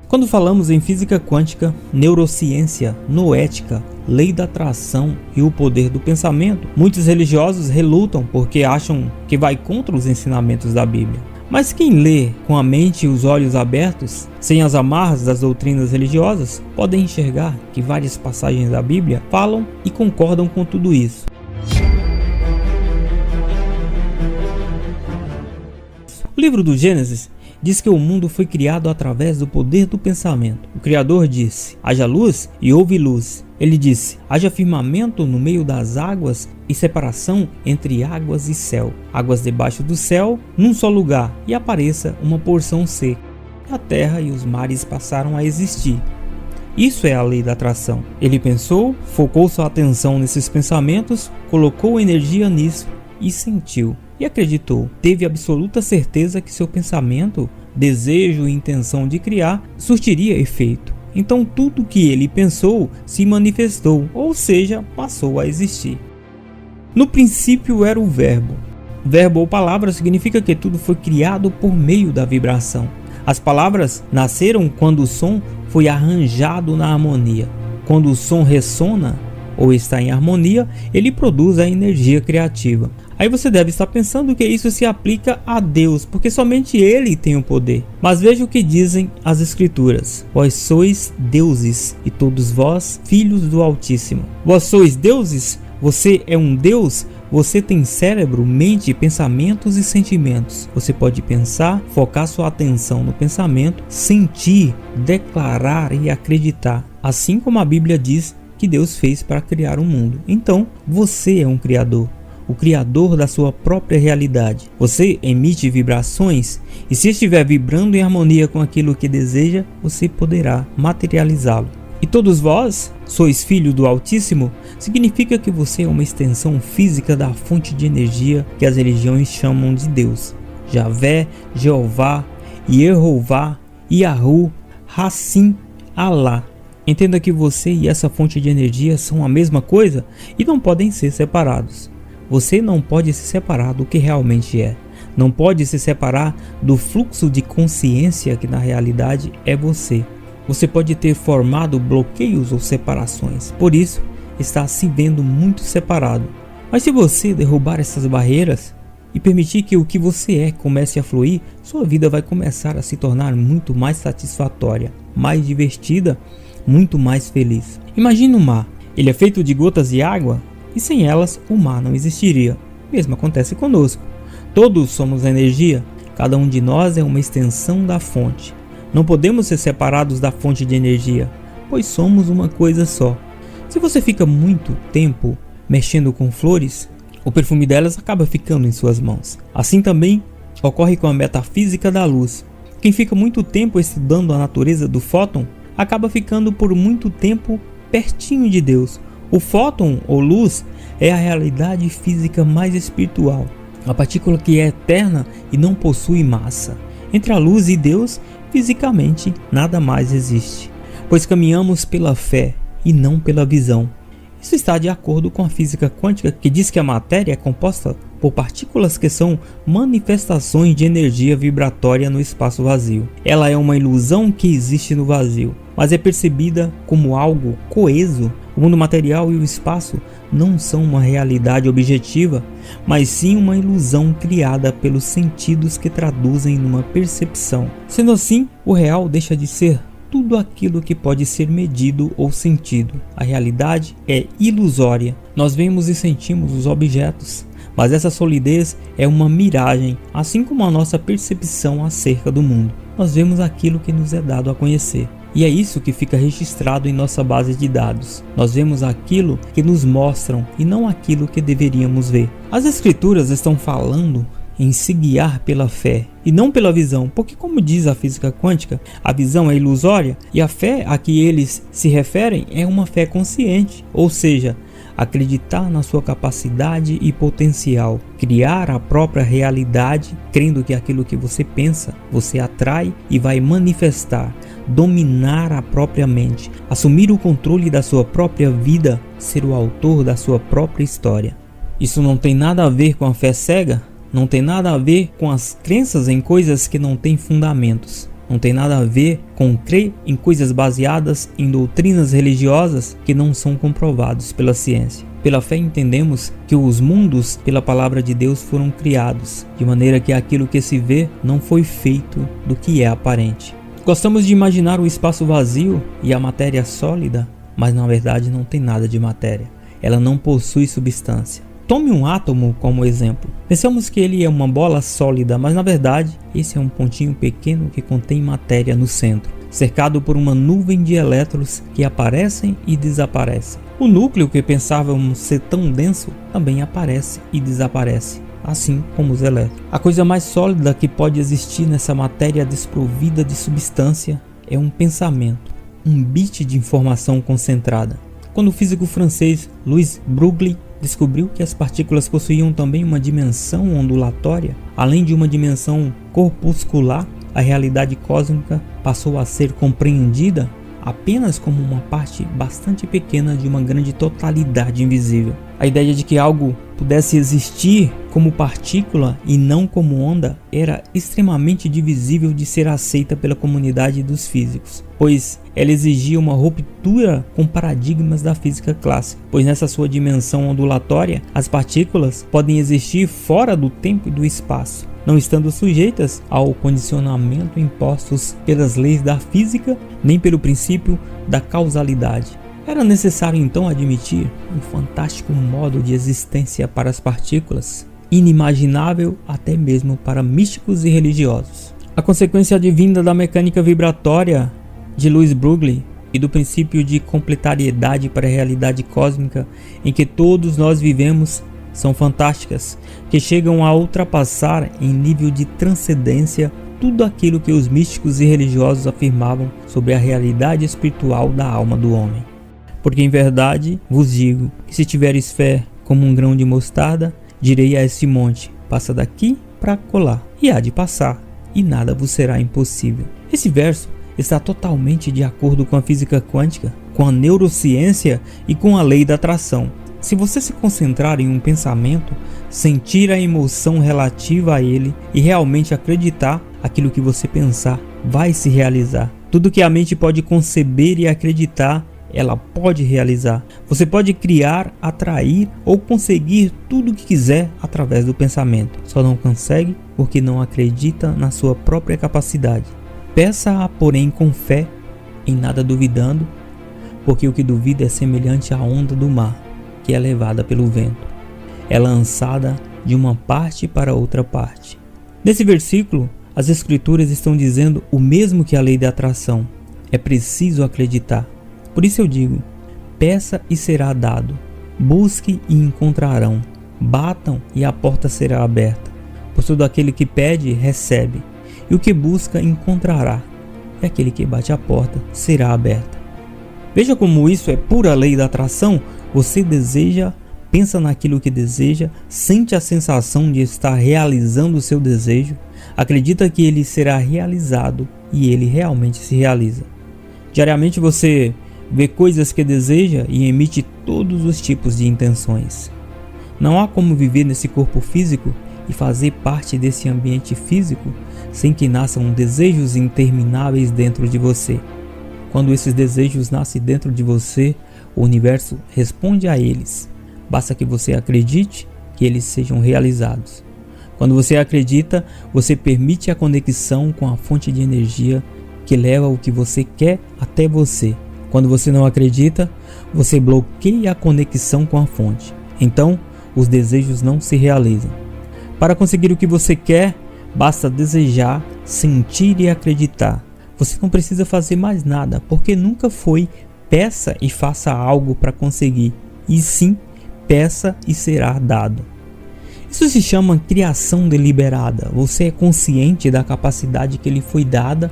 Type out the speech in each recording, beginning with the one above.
Quando falamos em física quântica, neurociência, noética, lei da atração e o poder do pensamento, muitos religiosos relutam porque acham que vai contra os ensinamentos da Bíblia. Mas quem lê com a mente e os olhos abertos, sem as amarras das doutrinas religiosas, pode enxergar que várias passagens da Bíblia falam e concordam com tudo isso. O livro do Gênesis diz que o mundo foi criado através do poder do pensamento. O Criador disse: haja luz e houve luz. Ele disse: haja firmamento no meio das águas e separação entre águas e céu. Águas debaixo do céu, num só lugar, e apareça uma porção seca. A terra e os mares passaram a existir. Isso é a lei da atração. Ele pensou, focou sua atenção nesses pensamentos, colocou energia nisso e sentiu. E acreditou, teve absoluta certeza que seu pensamento, desejo e intenção de criar surtiria efeito. Então tudo que ele pensou se manifestou, ou seja, passou a existir. No princípio era o verbo. Verbo ou palavra significa que tudo foi criado por meio da vibração. As palavras nasceram quando o som foi arranjado na harmonia. Quando o som ressona ou está em harmonia, ele produz a energia criativa. Aí você deve estar pensando que isso se aplica a Deus, porque somente Ele tem o poder. Mas veja o que dizem as Escrituras: vós sois deuses, e todos vós filhos do Altíssimo. Vós sois deuses? Você é um Deus? Você tem cérebro, mente, pensamentos e sentimentos. Você pode pensar, focar sua atenção no pensamento, sentir, declarar e acreditar. Assim como a Bíblia diz que Deus fez para criar o mundo. Então, você é um criador. O criador da sua própria realidade. Você emite vibrações e se estiver vibrando em harmonia com aquilo que deseja, você poderá materializá-lo. E todos vós sois filhos do Altíssimo, significa que você é uma extensão física da fonte de energia que as religiões chamam de Deus. Javé, Jeová, Yehová, Yahu, Hassim, Alá. Entenda que você e essa fonte de energia são a mesma coisa e não podem ser separados. Você não pode se separar do que realmente é. Não pode se separar do fluxo de consciência que na realidade é você. Você pode ter formado bloqueios ou separações. Por isso, está se vendo muito separado. Mas se você derrubar essas barreiras e permitir que o que você é comece a fluir, sua vida vai começar a se tornar muito mais satisfatória, mais divertida, muito mais feliz. Imagine o mar. Ele é feito de gotas de água? E sem elas o mar não existiria. O mesmo acontece conosco. Todos somos energia, cada um de nós é uma extensão da fonte. Não podemos ser separados da fonte de energia, pois somos uma coisa só. Se você fica muito tempo mexendo com flores, o perfume delas acaba ficando em suas mãos. Assim também ocorre com a metafísica da luz. Quem fica muito tempo estudando a natureza do fóton, acaba ficando por muito tempo pertinho de Deus. O fóton, ou luz, é a realidade física mais espiritual, a partícula que é eterna e não possui massa. Entre a luz e Deus, fisicamente, nada mais existe, pois caminhamos pela fé e não pela visão. Isso está de acordo com a física quântica, que diz que a matéria é composta por partículas que são manifestações de energia vibratória no espaço vazio. Ela é uma ilusão que existe no vazio, mas é percebida como algo coeso. O mundo material e o espaço não são uma realidade objetiva, mas sim uma ilusão criada pelos sentidos que traduzem numa percepção. Sendo assim, o real deixa de ser tudo aquilo que pode ser medido ou sentido. A realidade é ilusória. Nós vemos e sentimos os objetos, mas essa solidez é uma miragem, assim como a nossa percepção acerca do mundo. Nós vemos aquilo que nos é dado a conhecer. E é isso que fica registrado em nossa base de dados. Nós vemos aquilo que nos mostram e não aquilo que deveríamos ver. As escrituras estão falando em se guiar pela fé e não pela visão, porque, como diz a física quântica, a visão é ilusória e a fé a que eles se referem é uma fé consciente, ou seja, acreditar na sua capacidade e potencial, criar a própria realidade, crendo que aquilo que você pensa, você atrai e vai manifestar, dominar a própria mente, assumir o controle da sua própria vida, ser o autor da sua própria história. Isso não tem nada a ver com a fé cega, não tem nada a ver com as crenças em coisas que não têm fundamentos. Não tem nada a ver com crer em coisas baseadas em doutrinas religiosas que não são comprovados pela ciência. Pela fé entendemos que os mundos pela palavra de Deus foram criados, de maneira que aquilo que se vê não foi feito do que é aparente. Gostamos de imaginar o espaço vazio e a matéria sólida, mas na verdade não tem nada de matéria. Ela não possui substância. Tome um átomo como exemplo. Pensamos que ele é uma bola sólida, mas na verdade esse é um pontinho pequeno que contém matéria no centro, cercado por uma nuvem de elétrons que aparecem e desaparecem. O núcleo, que pensávamos ser tão denso, também aparece e desaparece, assim como os elétrons. A coisa mais sólida que pode existir nessa matéria desprovida de substância é um pensamento, um bit de informação concentrada. Quando o físico francês Louis Broglie descobriu que as partículas possuíam também uma dimensão ondulatória, além de uma dimensão corpuscular, a realidade cósmica passou a ser compreendida apenas como uma parte bastante pequena de uma grande totalidade invisível. A ideia de que algo pudesse existir como partícula e não como onda era extremamente divisível de ser aceita pela comunidade dos físicos, pois ela exigia uma ruptura com paradigmas da física clássica, pois nessa sua dimensão ondulatória, as partículas podem existir fora do tempo e do espaço, não estando sujeitas ao condicionamento impostos pelas leis da física, nem pelo princípio da causalidade. Era necessário então admitir um fantástico modo de existência para as partículas, inimaginável até mesmo para místicos e religiosos. A consequência advinda da mecânica vibratória de Louis Broglie e do princípio de complementariedade para a realidade cósmica em que todos nós vivemos são fantásticas, que chegam a ultrapassar em nível de transcendência tudo aquilo que os místicos e religiosos afirmavam sobre a realidade espiritual da alma do homem. Porque em verdade vos digo que se tiveres fé como um grão de mostarda, direi a este monte, passa daqui para colar, e há de passar, e nada vos será impossível. Esse verso está totalmente de acordo com a física quântica, com a neurociência e com a lei da atração. Se você se concentrar em um pensamento, sentir a emoção relativa a ele e realmente acreditar, aquilo que você pensar vai se realizar. Tudo que a mente pode conceber e acreditar, ela pode realizar. Você pode criar, atrair ou conseguir tudo o que quiser através do pensamento. Só não consegue porque não acredita na sua própria capacidade. Peça-a, porém, com fé, em nada duvidando, porque o que duvida é semelhante à onda do mar, que é levada pelo vento. É lançada de uma parte para outra parte. Nesse versículo, as escrituras estão dizendo o mesmo que a lei da atração. É preciso acreditar. Por isso eu digo, peça e será dado, busque e encontrarão, batam e a porta será aberta. Pois todo aquele que pede, recebe, e o que busca, encontrará, e aquele que bate a porta será aberta. Veja como isso é pura lei da atração. Você deseja, pensa naquilo que deseja, sente a sensação de estar realizando o seu desejo, acredita que ele será realizado e ele realmente se realiza. Diariamente você vê coisas que deseja e emite todos os tipos de intenções. Não há como viver nesse corpo físico e fazer parte desse ambiente físico sem que nasçam desejos intermináveis dentro de você. Quando esses desejos nascem dentro de você, o universo responde a eles. Basta que você acredite que eles sejam realizados. Quando você acredita, você permite a conexão com a fonte de energia que leva o que você quer até você. Quando você não acredita, você bloqueia a conexão com a fonte. Então, os desejos não se realizam. Para conseguir o que você quer, basta desejar, sentir e acreditar. Você não precisa fazer mais nada, porque nunca foi peça e faça algo para conseguir, e sim peça e será dado. Isso se chama criação deliberada. Você é consciente da capacidade que lhe foi dada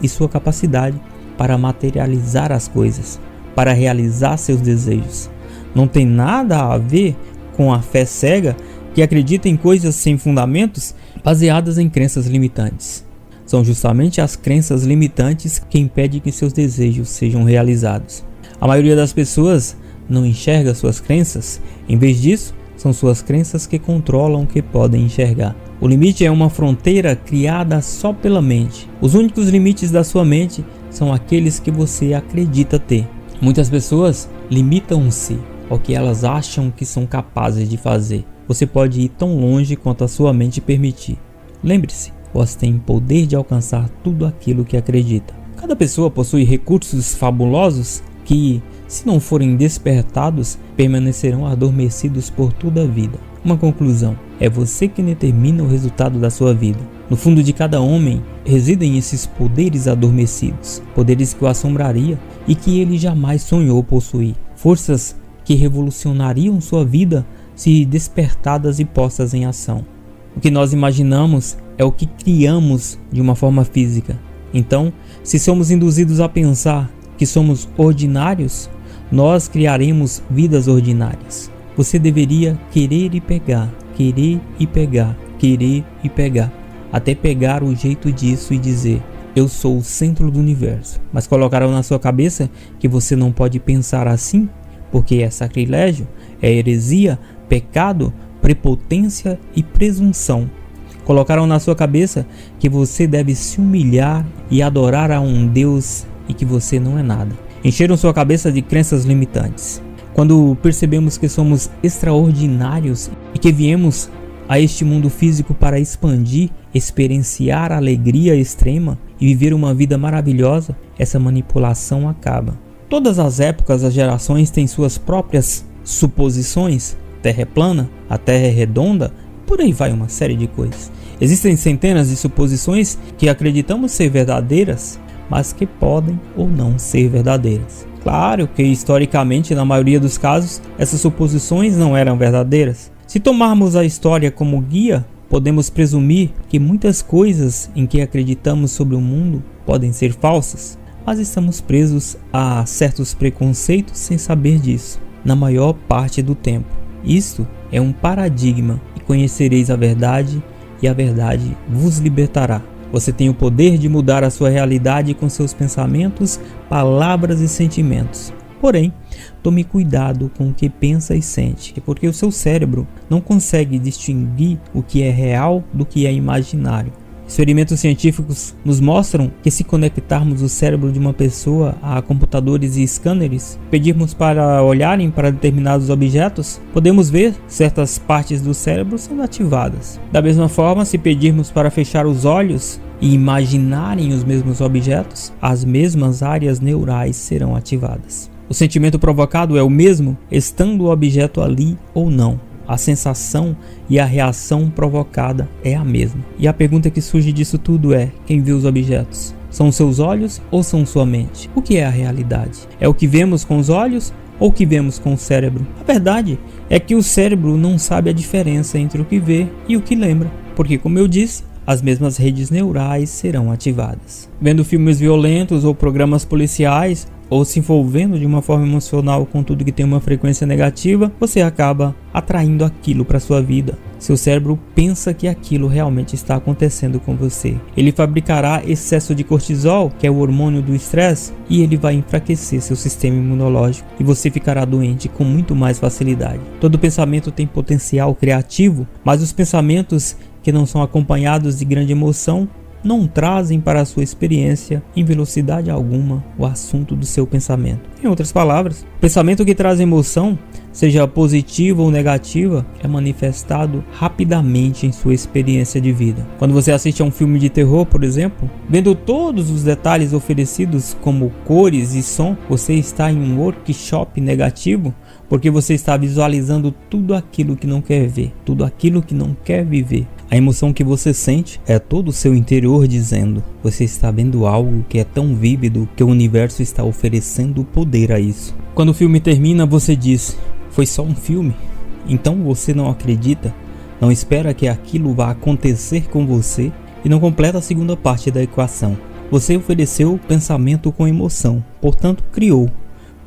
e sua capacidade para materializar as coisas, para realizar seus desejos. Não tem nada a ver com a fé cega que acredita em coisas sem fundamentos baseadas em crenças limitantes. São justamente as crenças limitantes que impedem que seus desejos sejam realizados. A maioria das pessoas não enxerga suas crenças, em vez disso, são suas crenças que controlam o que podem enxergar. O limite é uma fronteira criada só pela mente. Os únicos limites da sua mente são aqueles que você acredita ter. Muitas pessoas limitam-se ao que elas acham que são capazes de fazer. Você pode ir tão longe quanto a sua mente permitir. Lembre-se, você tem poder de alcançar tudo aquilo que acredita. Cada pessoa possui recursos fabulosos que, se não forem despertados, permanecerão adormecidos por toda a vida. Uma conclusão: é você que determina o resultado da sua vida. No fundo de cada homem residem esses poderes adormecidos, poderes que o assombraria e que ele jamais sonhou possuir. Forças que revolucionariam sua vida se despertadas e postas em ação. O que nós imaginamos é o que criamos de uma forma física. Então, se somos induzidos a pensar que somos ordinários, nós criaremos vidas ordinárias. Você deveria querer e pegar, querer e pegar, querer e pegar, até pegar o jeito disso e dizer: eu sou o centro do universo. Mas colocaram na sua cabeça que você não pode pensar assim, porque é sacrilégio, é heresia, pecado, prepotência e presunção. Colocaram na sua cabeça que você deve se humilhar e adorar a um Deus e que você não é nada. Encheram sua cabeça de crenças limitantes. Quando percebemos que somos extraordinários e que viemos a este mundo físico para expandir, experienciar a alegria extrema e viver uma vida maravilhosa, essa manipulação acaba. Todas as épocas, as gerações têm suas próprias suposições. Terra é plana, a Terra é redonda, por aí vai uma série de coisas. Existem centenas de suposições que acreditamos ser verdadeiras, mas que podem ou não ser verdadeiras. Claro que historicamente, na maioria dos casos, essas suposições não eram verdadeiras. Se tomarmos a história como guia, podemos presumir que muitas coisas em que acreditamos sobre o mundo podem ser falsas, mas estamos presos a certos preconceitos sem saber disso, na maior parte do tempo. Isto é um paradigma, e conhecereis a verdade, e a verdade vos libertará. Você tem o poder de mudar a sua realidade com seus pensamentos, palavras e sentimentos. Porém, tome cuidado com o que pensa e sente, porque o seu cérebro não consegue distinguir o que é real do que é imaginário. Experimentos científicos nos mostram que, se conectarmos o cérebro de uma pessoa a computadores e scanners, pedirmos para olharem para determinados objetos, podemos ver certas partes do cérebro sendo ativadas. Da mesma forma, se pedirmos para fechar os olhos e imaginarem os mesmos objetos, as mesmas áreas neurais serão ativadas. O sentimento provocado é o mesmo, estando o objeto ali ou não. A sensação e a reação provocada é a mesma. E a pergunta que surge disso tudo é: quem vê os objetos? São seus olhos ou são sua mente? O que é a realidade? É o que vemos com os olhos ou o que vemos com o cérebro? A verdade é que o cérebro não sabe a diferença entre o que vê e o que lembra, porque, como eu disse, as mesmas redes neurais serão ativadas. Vendo filmes violentos ou programas policiais, ou se envolvendo de uma forma emocional com tudo que tem uma frequência negativa, você acaba atraindo aquilo para sua vida. Seu cérebro pensa que aquilo realmente está acontecendo com você. Ele fabricará excesso de cortisol, que é o hormônio do estresse, e ele vai enfraquecer seu sistema imunológico e você ficará doente com muito mais facilidade. Todo pensamento tem potencial criativo, mas os pensamentos que não são acompanhados de grande emoção não trazem para a sua experiência, em velocidade alguma, o assunto do seu pensamento. Em outras palavras, o pensamento que traz emoção, seja positiva ou negativa, é manifestado rapidamente em sua experiência de vida. Quando você assiste a um filme de terror, por exemplo, vendo todos os detalhes oferecidos como cores e som, você está em um workshop negativo, porque você está visualizando tudo aquilo que não quer ver, tudo aquilo que não quer viver. A emoção que você sente é todo o seu interior dizendo: você está vendo algo que é tão vívido que o universo está oferecendo poder a isso. Quando o filme termina, você diz: foi só um filme? Então você não acredita, não espera que aquilo vá acontecer com você e não completa a segunda parte da equação. Você ofereceu o pensamento com emoção, portanto criou,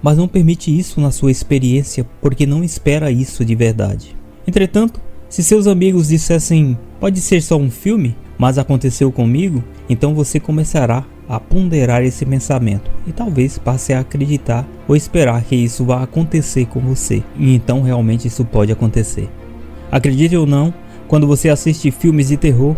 mas não permite isso na sua experiência porque não espera isso de verdade. Entretanto, se seus amigos dissessem: pode ser só um filme, mas aconteceu comigo, então você começará a ponderar esse pensamento e talvez passe a acreditar ou esperar que isso vá acontecer com você, e então realmente isso pode acontecer. Acredite ou não, Quando você assiste filmes de terror,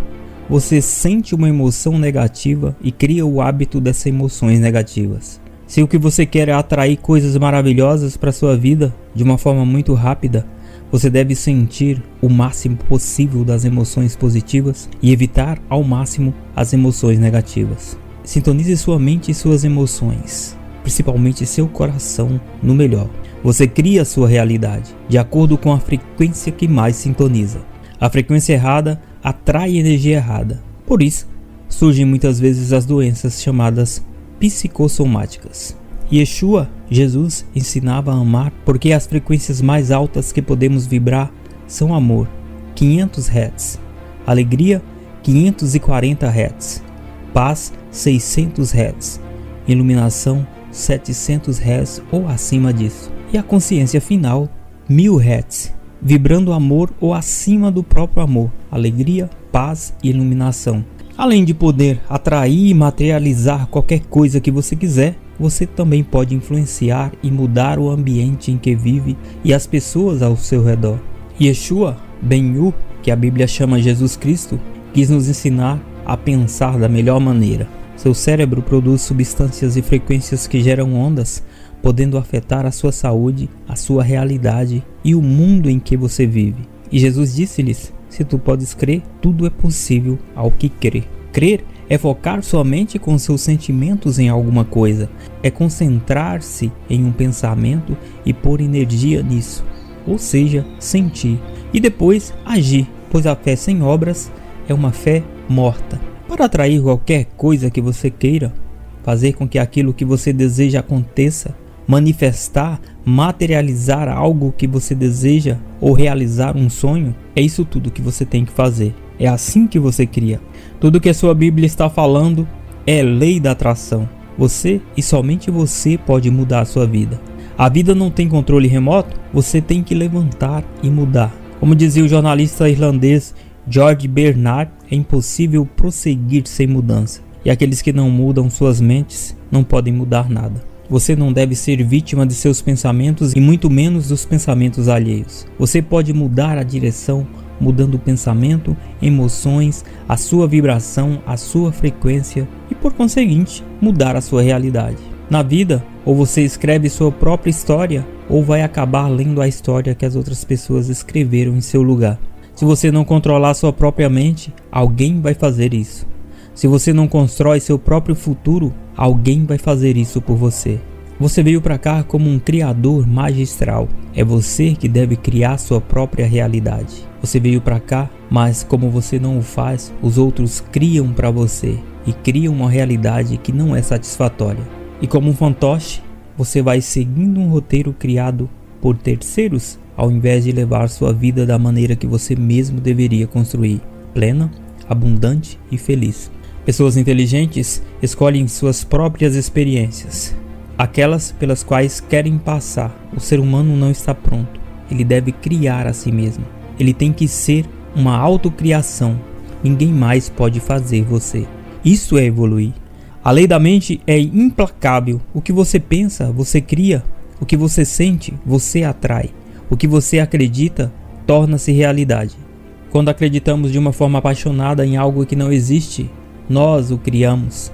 você sente uma emoção negativa e cria o hábito dessas emoções negativas. Se o que você quer é atrair coisas maravilhosas para sua vida de uma forma muito rápida, você deve sentir o máximo possível das emoções positivas e evitar ao máximo as emoções negativas. Sintonize sua mente e suas emoções, principalmente seu coração, no melhor. Você cria a sua realidade de acordo com a frequência que mais sintoniza. A frequência errada atrai energia errada. Por isso, surgem muitas vezes as doenças chamadas psicossomáticas. Yeshua, Jesus, ensinava a amar porque as frequências mais altas que podemos vibrar são amor, 500 Hz, alegria, 540 Hz, paz, 600 Hz, iluminação, 700 Hz ou acima disso, e a consciência final, 1000 Hz, vibrando amor ou acima do próprio amor, alegria, paz e iluminação. Além de poder atrair e materializar qualquer coisa que você quiser, você também pode influenciar e mudar o ambiente em que vive e as pessoas ao seu redor. Yeshua, Ben-Hu, que a Bíblia chama Jesus Cristo, quis nos ensinar a pensar da melhor maneira. Seu cérebro produz substâncias e frequências que geram ondas, podendo afetar a sua saúde, a sua realidade e o mundo em que você vive. E Jesus disse-lhes: se tu podes crer, tudo é possível ao que crê. Crer é focar sua mente com seus sentimentos em alguma coisa, é concentrar-se em um pensamento e pôr energia nisso, ou seja, sentir, e depois agir, pois a fé sem obras é uma fé morta. Para atrair qualquer coisa que você queira, fazer com que aquilo que você deseja aconteça, manifestar, materializar algo que você deseja ou realizar um sonho, é isso tudo que você tem que fazer. É assim que você cria. Tudo que a sua Bíblia está falando é lei da atração. Você e somente você pode mudar a sua vida. A vida não tem controle remoto, você tem que levantar e mudar. Como dizia o jornalista irlandês George Bernard, é impossível prosseguir sem mudança. E aqueles que não mudam suas mentes não podem mudar nada. Você não deve ser vítima de seus pensamentos e muito menos dos pensamentos alheios. Você pode mudar a direção mudando o pensamento, emoções, a sua vibração, a sua frequência e, por conseguinte, mudar a sua realidade. Na vida, ou você escreve sua própria história ou vai acabar lendo a história que as outras pessoas escreveram em seu lugar. Se você não controlar sua própria mente, alguém vai fazer isso. Se você não constrói seu próprio futuro, alguém vai fazer isso por você. Você veio para cá como um criador magistral. É você que deve criar sua própria realidade. Você veio para cá, mas como você não o faz, os outros criam para você e criam uma realidade que não é satisfatória. E como um fantoche, você vai seguindo um roteiro criado por terceiros, ao invés de levar sua vida da maneira que você mesmo deveria construir, plena, abundante e feliz. Pessoas inteligentes escolhem suas próprias experiências, aquelas pelas quais querem passar. O ser humano não está pronto, ele deve criar a si mesmo. Ele tem que ser uma autocriação, ninguém mais pode fazer você. Isso é evoluir. A lei da mente é implacável. O que você pensa, você cria. O que você sente, você atrai. O que você acredita, torna-se realidade. Quando acreditamos de uma forma apaixonada em algo que não existe, nós o criamos.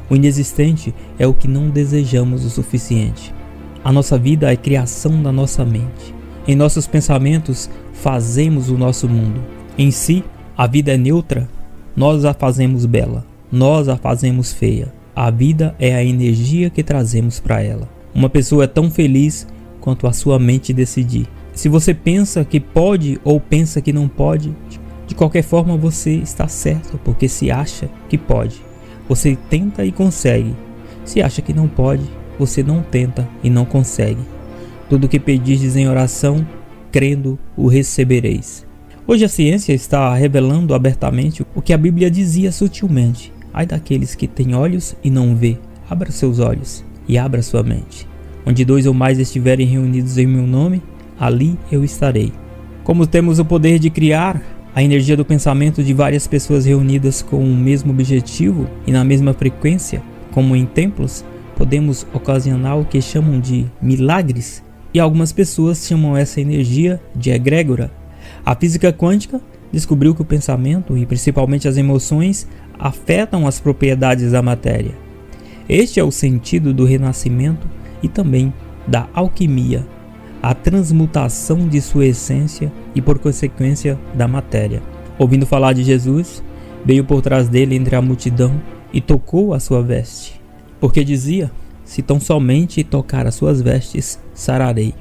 O inexistente é o que não desejamos o suficiente. A nossa vida é criação da nossa mente. Em nossos pensamentos, fazemos o nosso mundo. Em si, a vida é neutra. Nós a fazemos bela. Nós a fazemos feia. A vida é a energia que trazemos para ela. Uma pessoa é tão feliz quanto a sua mente decidir. Se você pensa que pode ou pensa que não pode, de qualquer forma você está certo, porque se acha que pode. Você tenta e consegue. Se acha que não pode, você não tenta e não consegue. Tudo que pedirdes em oração, crendo, o recebereis. Hoje a ciência está revelando abertamente o que a Bíblia dizia sutilmente. Ai daqueles que têm olhos e não vê. Abra seus olhos e abra sua mente. Onde 2 ou mais estiverem reunidos em meu nome, ali eu estarei. Como temos o poder de criar a energia do pensamento de várias pessoas reunidas com o mesmo objetivo e na mesma frequência, como em templos, podemos ocasionar o que chamam de milagres, e algumas pessoas chamam essa energia de egrégora. A física quântica descobriu que o pensamento e principalmente as emoções afetam as propriedades da matéria. Este é o sentido do renascimento e também da alquimia, a transmutação de sua essência e por consequência da matéria. Ouvindo falar de Jesus, veio por trás dele entre a multidão e tocou a sua veste, porque dizia: se tão somente tocar as suas vestes, sararei.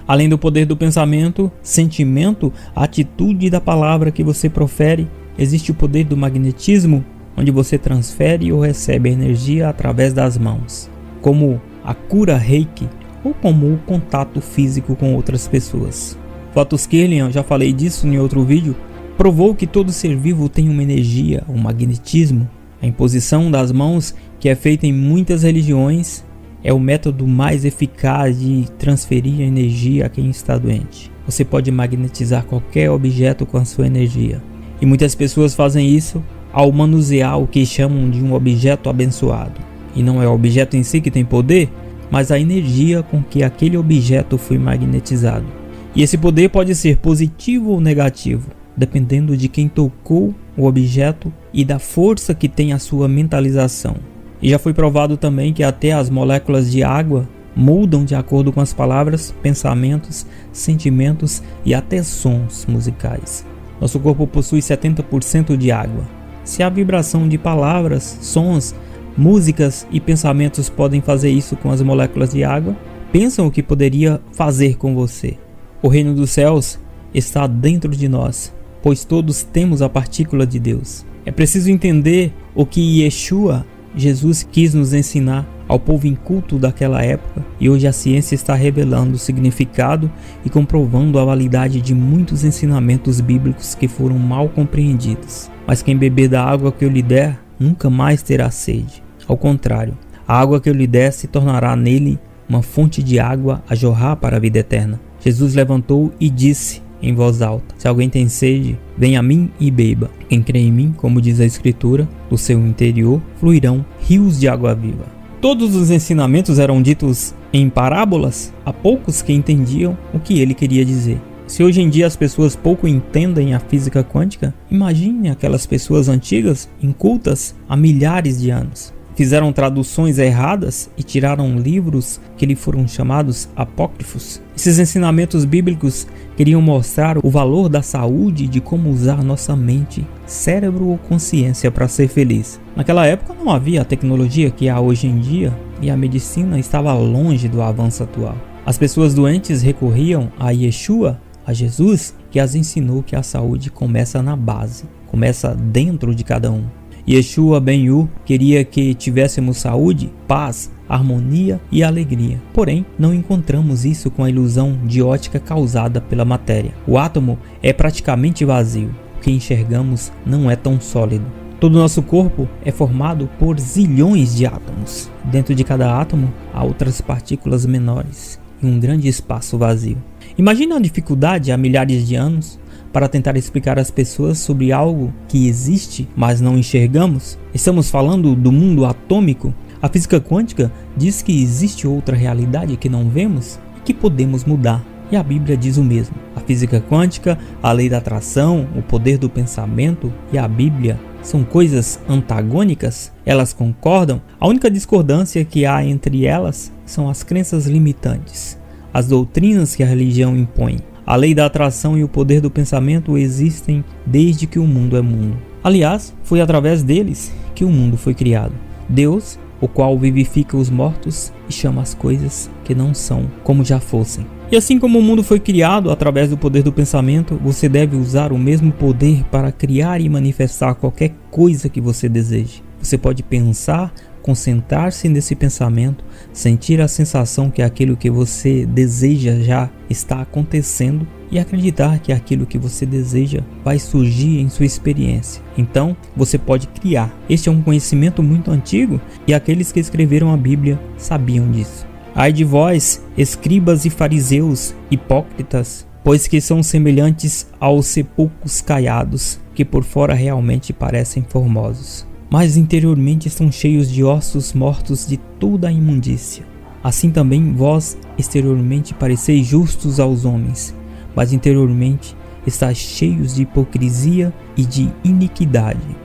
Além do poder do pensamento, sentimento, atitude da palavra que você profere, existe o poder do magnetismo, onde você transfere ou recebe a energia através das mãos, como a cura Reiki ou como o contato físico com outras pessoas. Otto Scallion, já falei disso em outro vídeo, provou que todo ser vivo tem uma energia, um magnetismo. A imposição das mãos, que é feita em muitas religiões, é o método mais eficaz de transferir a energia a quem está doente. Você pode magnetizar qualquer objeto com a sua energia. E muitas pessoas fazem isso ao manusear o que chamam de um objeto abençoado. E não é o objeto em si que tem poder, mas a energia com que aquele objeto foi magnetizado. E esse poder pode ser positivo ou negativo, dependendo de quem tocou o objeto e da força que tem a sua mentalização. E já foi provado também que até as moléculas de água mudam de acordo com as palavras, pensamentos, sentimentos e até sons musicais. Nosso corpo possui 70% de água. Se a vibração de palavras, sons, músicas e pensamentos podem fazer isso com as moléculas de água, pensam o que poderia fazer com você. O reino dos céus está dentro de nós, pois todos temos a partícula de Deus. É preciso entender o que Yeshua, Jesus, quis nos ensinar ao povo inculto daquela época, e hoje a ciência está revelando o significado e comprovando a validade de muitos ensinamentos bíblicos que foram mal compreendidos. Mas quem beber da água que eu lhe der, nunca mais terá sede. Ao contrário, a água que eu lhe der se tornará nele uma fonte de água a jorrar para a vida eterna. Jesus levantou e disse em voz alta: se alguém tem sede, venha a mim e beba. Quem crê em mim, como diz a Escritura, do seu interior fluirão rios de água viva. Todos os ensinamentos eram ditos em parábolas a poucos que entendiam o que ele queria dizer. Se hoje em dia as pessoas pouco entendem a física quântica, imagine aquelas pessoas antigas, incultas há milhares de anos. Fizeram traduções erradas e tiraram livros que lhe foram chamados apócrifos. Esses ensinamentos bíblicos queriam mostrar o valor da saúde e de como usar nossa mente, cérebro ou consciência para ser feliz. Naquela época não havia a tecnologia que há hoje em dia e a medicina estava longe do avanço atual. As pessoas doentes recorriam a Yeshua, a Jesus, que as ensinou que a saúde começa na base, começa dentro de cada um. Yeshua Ben-Hu queria que tivéssemos saúde, paz, harmonia e alegria. Porém, não encontramos isso com a ilusão de ótica causada pela matéria. O átomo é praticamente vazio. O que enxergamos não é tão sólido. Todo o nosso corpo é formado por zilhões de átomos. Dentro de cada átomo há outras partículas menores e um grande espaço vazio. Imagine a dificuldade há milhares de anos para tentar explicar às pessoas sobre algo que existe, mas não enxergamos. Estamos falando do mundo atômico. A física quântica diz que existe outra realidade que não vemos e que podemos mudar. E a Bíblia diz o mesmo. A física quântica, a lei da atração, o poder do pensamento e a Bíblia são coisas antagônicas? Elas concordam? A única discordância que há entre elas são as crenças limitantes, as doutrinas que a religião impõe. A lei da atração e o poder do pensamento existem desde que o mundo é mundo. Aliás, foi através deles que o mundo foi criado. Deus, o qual vivifica os mortos e chama as coisas que não são como já fossem. E assim como o mundo foi criado através do poder do pensamento, você deve usar o mesmo poder para criar e manifestar qualquer coisa que você deseje. Você pode pensar, concentrar-se nesse pensamento, sentir a sensação que aquilo que você deseja já está acontecendo e acreditar que aquilo que você deseja vai surgir em sua experiência. Então, você pode criar. Este é um conhecimento muito antigo e aqueles que escreveram a Bíblia sabiam disso. Ai de vós, escribas e fariseus, hipócritas, pois que são semelhantes aos sepulcros caiados, que por fora realmente parecem formosos, mas interiormente estão cheios de ossos mortos de toda a imundícia. Assim também vós exteriormente pareceis justos aos homens, mas interiormente está cheio de hipocrisia e de iniquidade.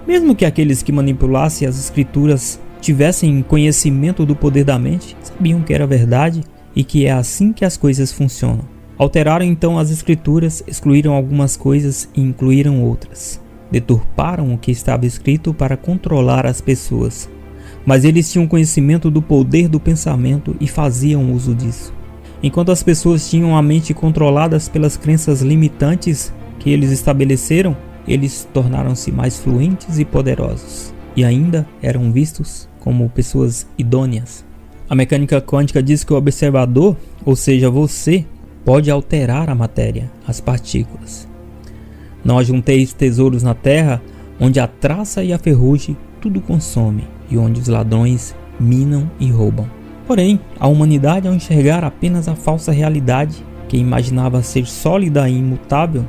Mesmo que aqueles que manipulassem as escrituras tivessem conhecimento do poder da mente, sabiam que era verdade e que é assim que as coisas funcionam. Alteraram então as escrituras, excluíram algumas coisas e incluíram outras. Deturparam o que estava escrito para controlar as pessoas. Mas eles tinham conhecimento do poder do pensamento e faziam uso disso. Enquanto as pessoas tinham a mente controladas pelas crenças limitantes que eles estabeleceram, eles tornaram-se mais fluentes e poderosos. E ainda eram vistos como pessoas idôneas. A mecânica quântica diz que o observador, ou seja, você, pode alterar a matéria, as partículas. Não ajunteis tesouros na terra, onde a traça e a ferrugem tudo consome, e onde os ladrões minam e roubam. Porém, a humanidade, ao enxergar apenas a falsa realidade, que imaginava ser sólida e imutável,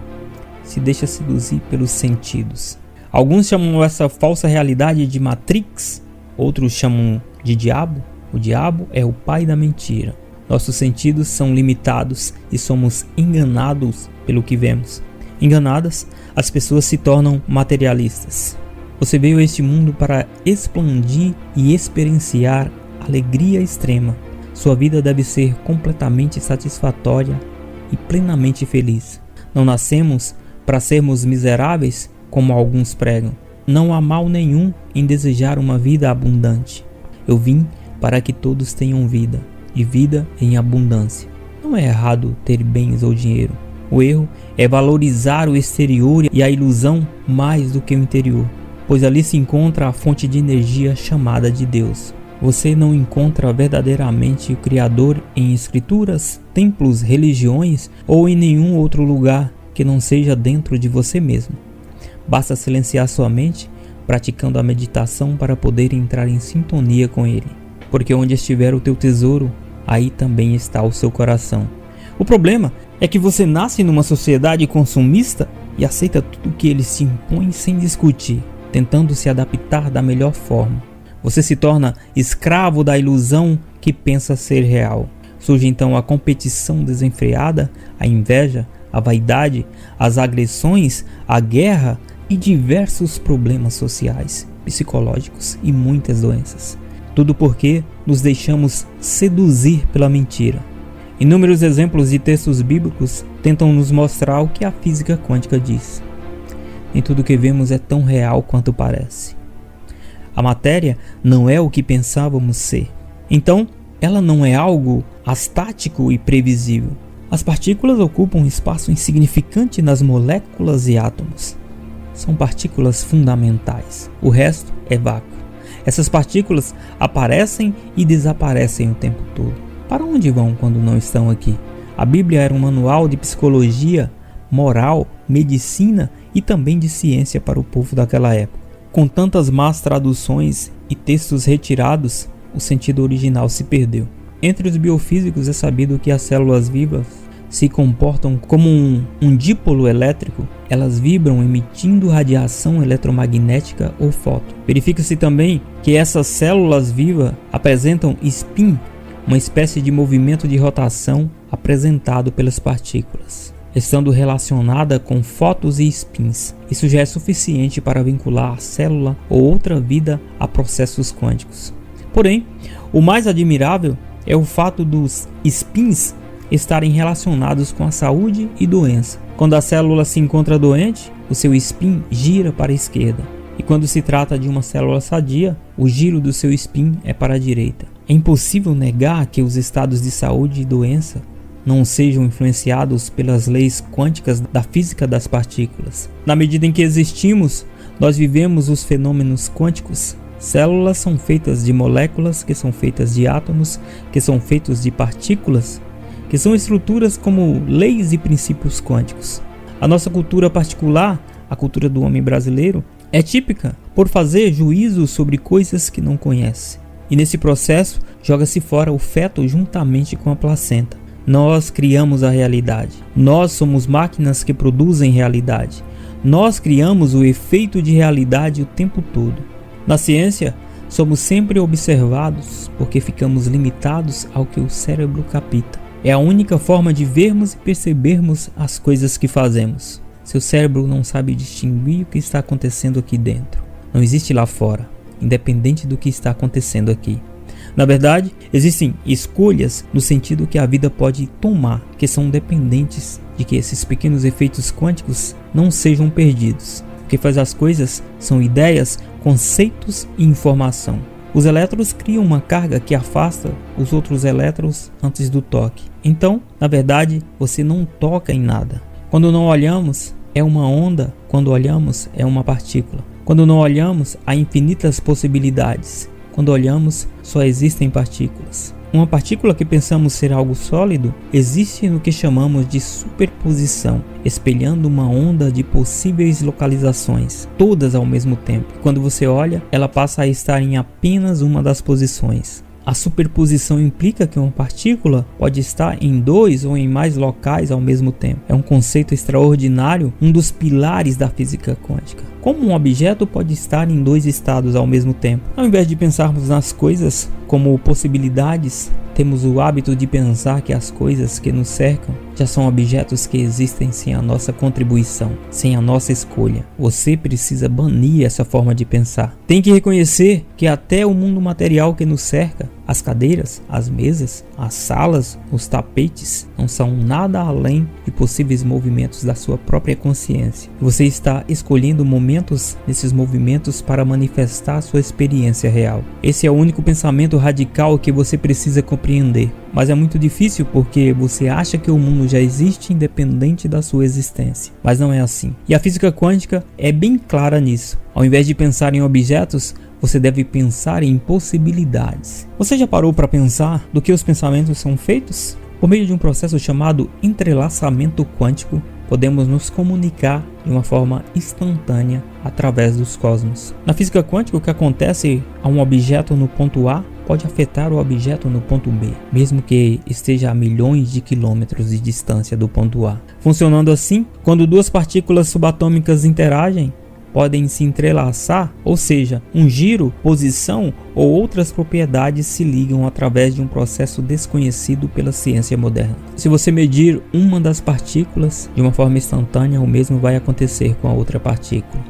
se deixa seduzir pelos sentidos. Alguns chamam essa falsa realidade de Matrix, outros chamam de diabo. O diabo é o pai da mentira. Nossos sentidos são limitados e somos enganados pelo que vemos. Enganadas, as pessoas se tornam materialistas. Você veio a este mundo para expandir e experienciar alegria extrema. Sua vida deve ser completamente satisfatória e plenamente feliz. Não nascemos para sermos miseráveis, como alguns pregam. Não há mal nenhum em desejar uma vida abundante. Eu vim para que todos tenham vida, e vida em abundância. Não é errado ter bens ou dinheiro. O erro é valorizar o exterior e a ilusão mais do que o interior, pois ali se encontra a fonte de energia chamada de Deus. Você não encontra verdadeiramente o Criador em escrituras, templos, religiões ou em nenhum outro lugar que não seja dentro de você mesmo. Basta silenciar sua mente, praticando a meditação para poder entrar em sintonia com Ele. Porque onde estiver o teu tesouro, aí também está o seu coração. O problema é que você nasce numa sociedade consumista e aceita tudo que eles te impõem sem discutir, tentando se adaptar da melhor forma. Você se torna escravo da ilusão que pensa ser real. Surge então a competição desenfreada, a inveja, a vaidade, as agressões, a guerra e diversos problemas sociais, psicológicos e muitas doenças. Tudo porque nos deixamos seduzir pela mentira. Inúmeros exemplos de textos bíblicos tentam nos mostrar o que a física quântica diz. Nem tudo que vemos é tão real quanto parece. A matéria não é o que pensávamos ser. Então, ela não é algo astático e previsível. As partículas ocupam um espaço insignificante nas moléculas e átomos. São partículas fundamentais. O resto é vácuo. Essas partículas aparecem e desaparecem o tempo todo. Para onde vão quando não estão aqui? A Bíblia era um manual de psicologia, moral, medicina e também de ciência para o povo daquela época. Com tantas más traduções e textos retirados, o sentido original se perdeu. Entre os biofísicos é sabido que as células vivas se comportam como um dipolo elétrico. Elas vibram emitindo radiação eletromagnética ou fóton. Verifica-se também que essas células vivas apresentam spin, uma espécie de movimento de rotação apresentado pelas partículas, estando relacionada com fótons e spins. Isso já é suficiente para vincular a célula ou outra vida a processos quânticos. Porém, o mais admirável é o fato dos spins estarem relacionados com a saúde e doença. Quando a célula se encontra doente, o seu spin gira para a esquerda. E quando se trata de uma célula sadia, o giro do seu spin é para a direita. É impossível negar que os estados de saúde e doença não sejam influenciados pelas leis quânticas da física das partículas. Na medida em que existimos, nós vivemos os fenômenos quânticos. Células são feitas de moléculas, que são feitas de átomos, que são feitos de partículas, que são estruturas como leis e princípios quânticos. A nossa cultura particular, a cultura do homem brasileiro, é típica por fazer juízos sobre coisas que não conhece. E nesse processo, joga-se fora o feto juntamente com a placenta. Nós criamos a realidade. Nós somos máquinas que produzem realidade. Nós criamos o efeito de realidade o tempo todo. Na ciência, somos sempre observados porque ficamos limitados ao que o cérebro capta. É a única forma de vermos e percebermos as coisas que fazemos. Seu cérebro não sabe distinguir o que está acontecendo aqui dentro. Não existe lá fora, independente do que está acontecendo aqui. Na verdade, existem escolhas no sentido que a vida pode tomar, que são dependentes de que esses pequenos efeitos quânticos não sejam perdidos. O que faz as coisas são ideias, conceitos e informação. Os elétrons criam uma carga que afasta os outros elétrons antes do toque. Então, na verdade, você não toca em nada. Quando não olhamos, é uma onda. Quando olhamos, é uma partícula. Quando não olhamos, há infinitas possibilidades. Quando olhamos, só existem partículas. Uma partícula que pensamos ser algo sólido existe no que chamamos de superposição, espelhando uma onda de possíveis localizações, todas ao mesmo tempo. Quando você olha, ela passa a estar em apenas uma das posições. A superposição implica que uma partícula pode estar em 2 ou em mais locais ao mesmo tempo. É um conceito extraordinário, um dos pilares da física quântica. Como um objeto pode estar em 2 estados ao mesmo tempo? Ao invés de pensarmos nas coisas como possibilidades, temos o hábito de pensar que as coisas que nos cercam já são objetos que existem sem a nossa contribuição, sem a nossa escolha. Você precisa banir essa forma de pensar. Tem que reconhecer que até o mundo material que nos cerca, as cadeiras, as mesas, as salas, os tapetes, não são nada além de possíveis movimentos da sua própria consciência. Você está escolhendo nesses movimentos para manifestar sua experiência real. Esse é o único pensamento radical que você precisa compreender. Mas é muito difícil porque você acha que o mundo já existe independente da sua existência. Mas não é assim. E a física quântica é bem clara nisso. Ao invés de pensar em objetos, você deve pensar em possibilidades. Você já parou para pensar do que os pensamentos são feitos? Por meio de um processo chamado entrelaçamento quântico, podemos nos comunicar de uma forma instantânea através dos cosmos. Na física quântica, o que acontece a um objeto no ponto A pode afetar o objeto no ponto B, mesmo que esteja a milhões de quilômetros de distância do ponto A. Funcionando assim, quando duas partículas subatômicas interagem, podem se entrelaçar, ou seja, um giro, posição ou outras propriedades se ligam através de um processo desconhecido pela ciência moderna. Se você medir uma das partículas de uma forma instantânea, o mesmo vai acontecer com a outra partícula.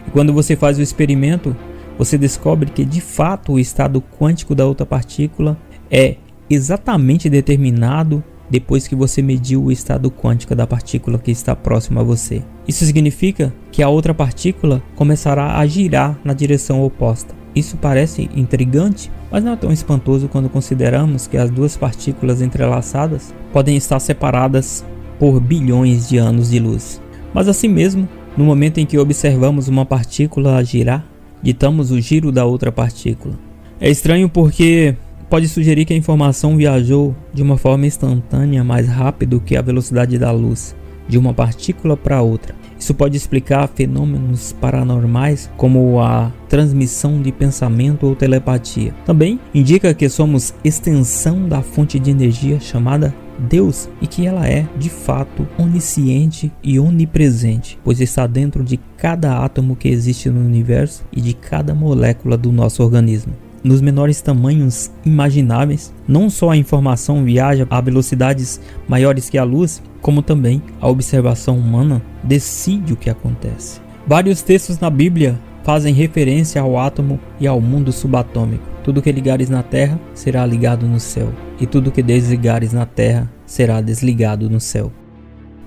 E quando você faz o experimento, você descobre que de fato o estado quântico da outra partícula é exatamente determinado depois que você mediu o estado quântico da partícula que está próxima a você. Isso significa que a outra partícula começará a girar na direção oposta. Isso parece intrigante, mas não é tão espantoso quando consideramos que as duas partículas entrelaçadas podem estar separadas por bilhões de anos de luz. Mas assim mesmo, no momento em que observamos uma partícula a girar, ditamos o giro da outra partícula. É estranho porque pode sugerir que a informação viajou de uma forma instantânea mais rápido que a velocidade da luz, de uma partícula para outra. Isso pode explicar fenômenos paranormais como a transmissão de pensamento ou telepatia. Também indica que somos extensão da fonte de energia chamada Deus e que ela é, de fato, onisciente e onipresente, pois está dentro de cada átomo que existe no universo e de cada molécula do nosso organismo. Nos menores tamanhos imagináveis, não só a informação viaja a velocidades maiores que a luz, como também a observação humana decide o que acontece. Vários textos na Bíblia fazem referência ao átomo e ao mundo subatômico. Tudo que ligares na terra será ligado no céu, e tudo que desligares na terra será desligado no céu.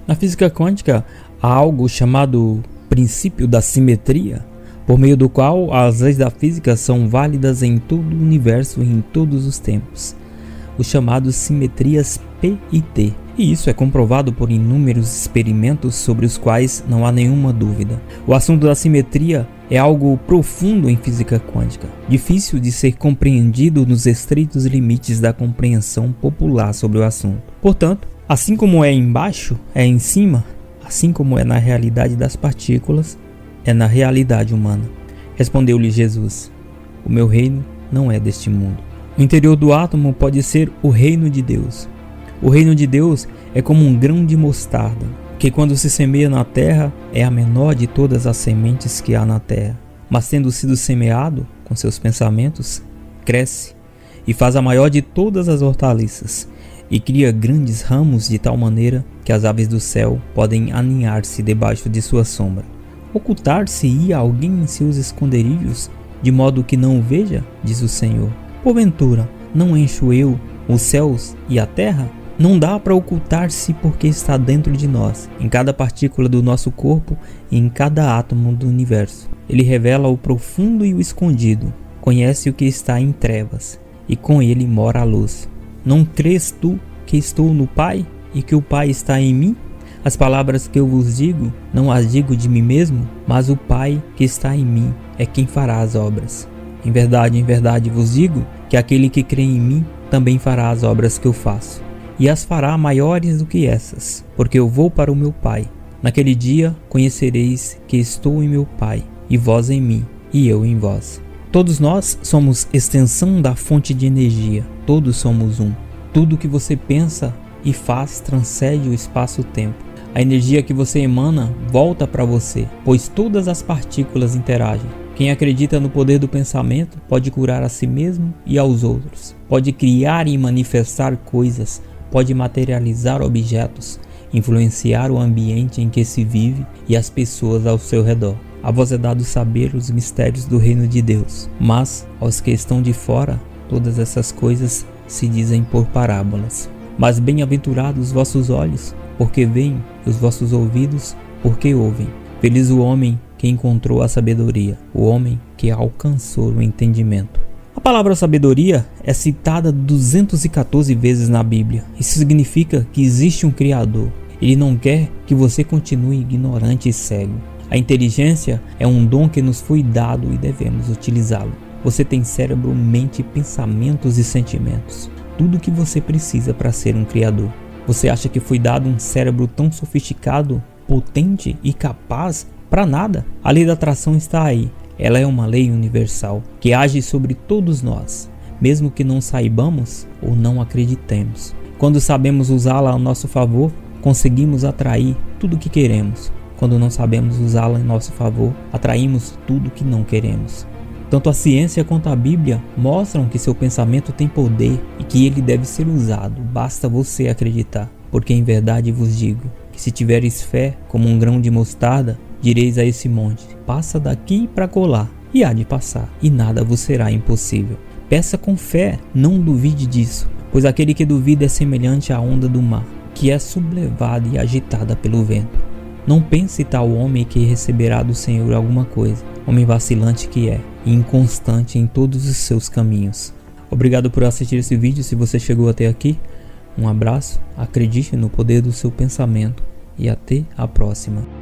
Na física quântica, há algo chamado princípio da simetria, por meio do qual as leis da física são válidas em todo o universo e em todos os tempos, os chamados simetrias P e T. E isso é comprovado por inúmeros experimentos sobre os quais não há nenhuma dúvida. O assunto da simetria é algo profundo em física quântica, difícil de ser compreendido nos estreitos limites da compreensão popular sobre o assunto. Portanto, assim como é embaixo, é em cima, assim como é na realidade das partículas, é na realidade humana. Respondeu-lhe Jesus: o meu reino não é deste mundo. O interior do átomo pode ser o reino de Deus. O reino de Deus é como um grão de mostarda, que quando se semeia na terra é a menor de todas as sementes que há na terra. Mas tendo sido semeado com seus pensamentos, cresce e faz a maior de todas as hortaliças. e cria grandes ramos de tal maneira que as aves do céu podem aninhar-se debaixo de sua sombra. Ocultar-se-ia alguém em seus esconderijos, de modo que não o veja, diz o Senhor. Porventura, não encho eu os céus e a terra? Não dá para ocultar-se porque está dentro de nós, em cada partícula do nosso corpo e em cada átomo do universo. Ele revela o profundo e o escondido, conhece o que está em trevas, e com ele mora a luz. Não crês tu que estou no Pai e que o Pai está em mim? As palavras que eu vos digo, não as digo de mim mesmo, mas o Pai que está em mim é quem fará as obras. Em verdade vos digo que aquele que crê em mim também fará as obras que eu faço, e as fará maiores do que essas, porque eu vou para o meu Pai. Naquele dia conhecereis que estou em meu Pai, e vós em mim, e eu em vós. Todos nós somos extensão da fonte de energia, todos somos um. Tudo que você pensa e faz transcende o espaço-tempo. A energia que você emana volta para você, pois todas as partículas interagem. Quem acredita no poder do pensamento pode curar a si mesmo e aos outros. Pode criar e manifestar coisas, pode materializar objetos, influenciar o ambiente em que se vive e as pessoas ao seu redor. A vós é dado saber os mistérios do reino de Deus, mas aos que estão de fora, todas essas coisas se dizem por parábolas. Mas bem-aventurados os vossos olhos, porque veem, e os vossos ouvidos, porque ouvem. Feliz o homem que encontrou a sabedoria, o homem que alcançou o entendimento. A palavra sabedoria é citada 214 vezes na Bíblia. Isso significa que existe um Criador. Ele não quer que você continue ignorante e cego. A inteligência é um dom que nos foi dado e devemos utilizá-lo. Você tem cérebro, mente, pensamentos e sentimentos. Tudo o que você precisa para ser um criador. Você acha que foi dado um cérebro tão sofisticado, potente e capaz para nada? A lei da atração está aí. Ela é uma lei universal que age sobre todos nós, mesmo que não saibamos ou não acreditemos. Quando sabemos usá-la a nosso favor, conseguimos atrair tudo o que queremos. Quando não sabemos usá-la em nosso favor, atraímos tudo que não queremos. Tanto a ciência quanto a Bíblia mostram que seu pensamento tem poder e que ele deve ser usado, basta você acreditar. Porque em verdade vos digo, que se tiveres fé como um grão de mostarda, direis a esse monte, passa daqui para colar, e há de passar, e nada vos será impossível. Peça com fé, não duvide disso, pois aquele que duvida é semelhante à onda do mar, que é sublevada e agitada pelo vento. Não pense tal homem que receberá do Senhor alguma coisa, homem vacilante que é, e inconstante em todos os seus caminhos. Obrigado por assistir esse vídeo. Se você chegou até aqui, um abraço, acredite no poder do seu pensamento e até a próxima.